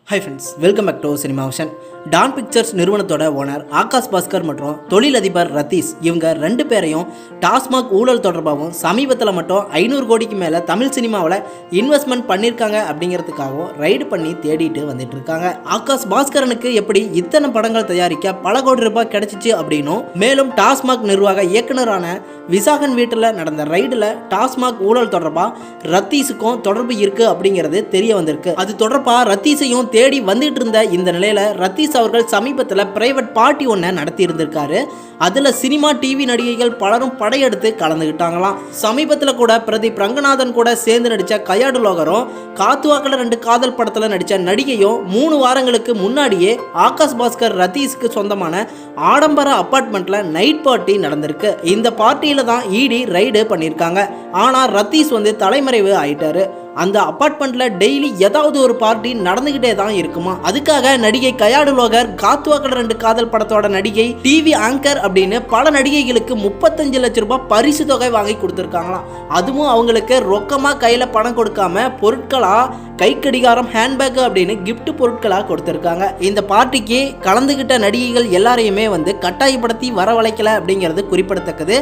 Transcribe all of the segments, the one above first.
High friends, welcome back to cinema vision. Dawn Pictures நிறுவனத்தோட owner Aakash Bhaskar மற்றும் தொழிலதிபர் ரத்தீஷ் இவங்க ரெண்டு பேரையும் டாஸ்மாக் ஊழல் தொடர்பாகவும் சமீபத்தில் மட்டும் 500 கோடிக்கு மேலே தமிழ் சினிமாவில் இன்வெஸ்ட்மெண்ட் பண்ணியிருக்காங்க அப்படிங்கிறதுக்காகவும் ரைடு பண்ணி தேடிட்டு வந்துட்டு இருக்காங்க. ஆகாஷ் பாஸ்கரனுக்கு எப்படி இத்தனை படங்கள் தயாரிக்க பல கோடி ரூபாய் கிடைச்சிச்சு அப்படின்னும், மேலும் டாஸ்மாக் நிர்வாக இயக்குனரான விசாகன் வீட்டில் நடந்த ரைடில் டாஸ்மாக் ஊழல் தொடர்பாக ரத்தீஷுக்கும் தொடர்பு இருக்கு அப்படிங்கிறது தெரிய வந்திருக்கு. அது தொடர்பாக ரத்தீஷையும் தேடி வந்துட்டு இருந்த இந்த நிலையில ரத்தீஷ் அவர்கள் சமீபத்தில் பிரைவேட் பார்ட்டி ஒன்றை நடத்தி இருந்திருக்காரு. அதுல சினிமா டிவி நடிகைகள் பலரும் படையெடுத்து கலந்துகிட்டாங்களாம். சமீபத்தில் கூட பிரதீப் ரங்கநாதன் கூட சேர்ந்து நடிச்ச கையாடு லோகரும், காத்துவாக்கல 2 காதல் படத்துல நடிச்ச நடிகையும் 3 வாரங்களுக்கு முன்னாடியே ஆகாஷ் பாஸ்கர் ரத்தீஷுக்கு சொந்தமான ஆடம்பர அபார்ட்மெண்ட்ல நைட் பார்ட்டி நடந்திருக்கு. இந்த பார்ட்டியில தான் இடி ரைடு பண்ணியிருக்காங்க. ஆனா ரத்தீஷ் தலைமறைவு ஆயிட்டாரு. அந்த அபார்ட்மெண்ட்ல டெய்லி ஏதாவது ஒரு பார்ட்டி நடந்துகிட்டே தான் இருக்குமா. அதுக்காக நடிகை கையாடு லோகர், காத்துவாக்கல 2 காதல் படத்தோட நடிகை, டிவி ஆங்கர் அப்படின்னு பல நடிகைகளுக்கு 35 லட்சம் ரூபாய் பரிசு தொகை வாங்கி கொடுத்துருக்காங்களாம். அதுவும் அவங்களுக்கு ரொக்கமா கையில பணம் கொடுக்காம பொருட்களா, கை கடிகாரம், ஹேண்ட்பேக் அப்படின்னு கிஃப்ட் பொருட்களா கொடுத்துருக்காங்க. இந்த பார்ட்டிக்கு கலந்துகிட்ட நடிகைகள் எல்லாரையுமே கட்டாயப்படுத்தி வரவழைக்கல அப்படிங்கிறது குறிப்பிடத்தக்கது.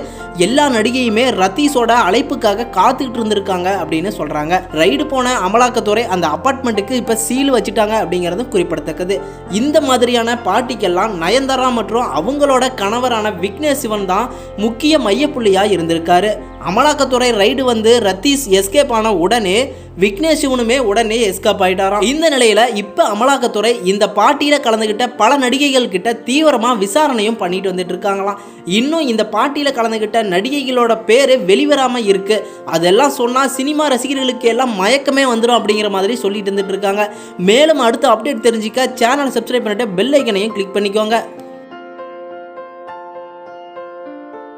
எல்லா நடிகையுமே ரத்தீஷோட அழைப்புக்காக காத்துக்கிட்டு இருந்திருக்காங்க அப்படின்னு சொல்றாங்க. ரைடு போன அமலாக்கத்துறை அந்த அபார்ட்மெண்ட்டுக்கு இப்ப சீல் வச்சுட்டாங்க அப்படிங்கிறது குறிப்பிடத்தக்கது. இந்த மாதிரியான பார்ட்டிக்கெல்லாம் நயன்தாரா மற்றும் அவங்களோட கணவரான விக்னேஷ் சிவன் தான் முக்கிய மையப்புள்ளியா இருந்திருக்காரு. அமலாக்கத்துறை ரைடு ரத்தீஷ் எஸ்கேப் ஆன உடனே விக்னேஷ் சிவனுமே உடனே எஸ்கேப் ஆயிட்டாராம். இந்த நிலையில இப்ப அமலாக்கத்துறை இந்த பார்ட்டியில கலந்துகிட்ட பல நடிகைகள் கிட்ட தீவிரமா விசாரணையும் பண்ணிட்டு வந்துட்டு இருக்காங்களாம். இன்னும் இந்த பார்ட்டியில கலந்துகிட்ட நடிகைகளோட பேரு வெளிவராம இருக்கு. அதெல்லாம் சொன்னா சினிமா ரசிகர்களுக்கு எல்லாம் மயக்கமே வந்துடும் அப்படிங்கிற மாதிரி சொல்லிட்டு இருந்துட்டு இருக்காங்க. மேலும் அடுத்த அப்டேட் தெரிஞ்சுக்க சேனல் சப்ஸ்கிரைப் பண்ணிட்டு பெல் ஐக்கனையும் கிளிக் பண்ணிக்கோங்க.